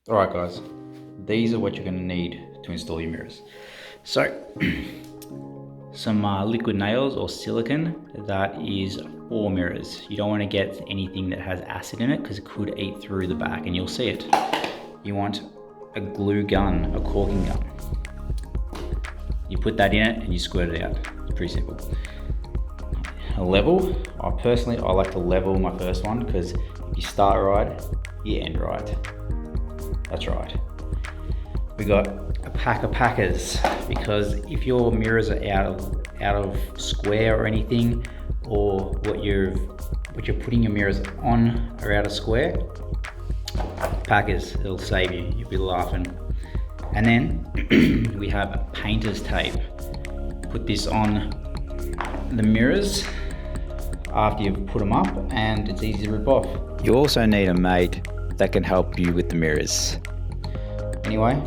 Alright guys, these are what you're going to need to install your mirrors. So, some liquid nails or silicone, that is 4 mirrors. You don't want to get anything that has acid in it because it could eat through the back and you'll see it. You want a glue gun, a caulking gun. You put that in it and you squirt it out. It's pretty simple. A level, I like to level my first one because if you start right, you end right. That's right. We got a pack of packers because if your mirrors are out of square or anything, or what you're putting your mirrors on are out of square, packers, it'll save you. You'll be laughing. And then we have painter's tape. Put this on the mirrors after you've put them up, and it's easy to rip off. You also need a mate that can help you with the mirrors. Anyway,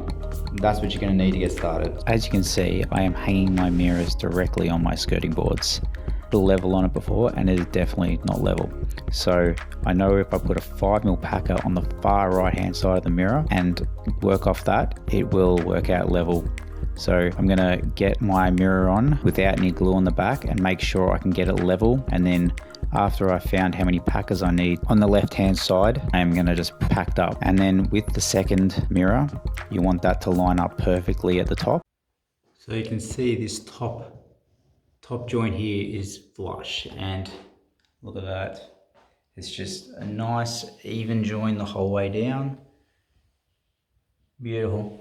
that's what you're going to need to get started. As you can see, I am hanging my mirrors directly on my skirting boards. Put a level on it before and it is definitely not level. So I know if I put a 5mm packer on the far right hand side of the mirror and work off that, it will work out level. So I'm going to get my mirror on without any glue on the back and make sure I can get it level, and then after I found how many packers I need on the left hand side, I'm going to just pack up. And then with the second mirror, you want that to line up perfectly at the top. So you can see this top joint here is flush, and look at that. It's just a nice even join the whole way down. Beautiful.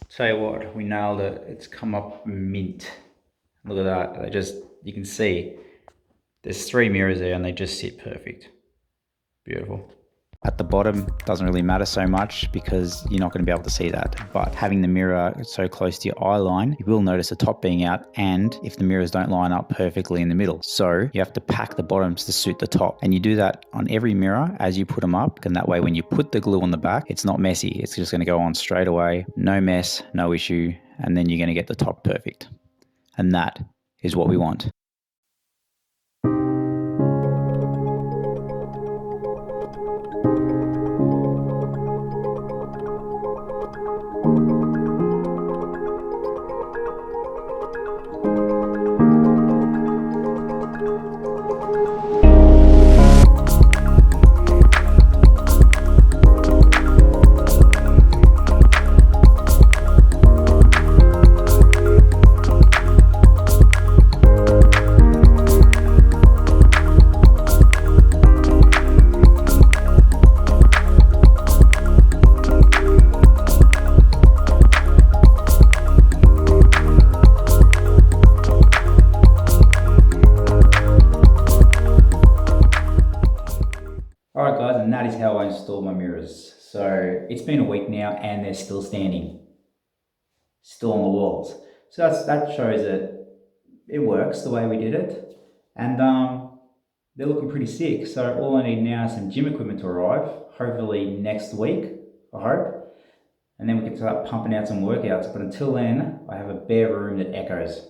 Tell you what, we nailed it. It's come up mint. Look at that. You can see there's 3 mirrors there and they just sit perfect. Beautiful. At the bottom doesn't really matter so much because you're not going to be able to see that, but having the mirror so close to your eye line, you will notice the top being out, and if the mirrors don't line up perfectly in the middle. So you have to pack the bottoms to suit the top, and you do that on every mirror as you put them up, and that way when you put the glue on the back, it's not messy. It's just going to go on straight away, no mess, no issue, and then you're going to get the top perfect. And that is what we want. Alright guys, and that is how I installed my mirrors. So it's been a week now and they're still standing. Still on the walls. So that shows that it works the way we did it. And they're looking pretty sick. So all I need now is some gym equipment to arrive, hopefully next week, I hope. And then we can start pumping out some workouts. But until then, I have a bare room that echoes.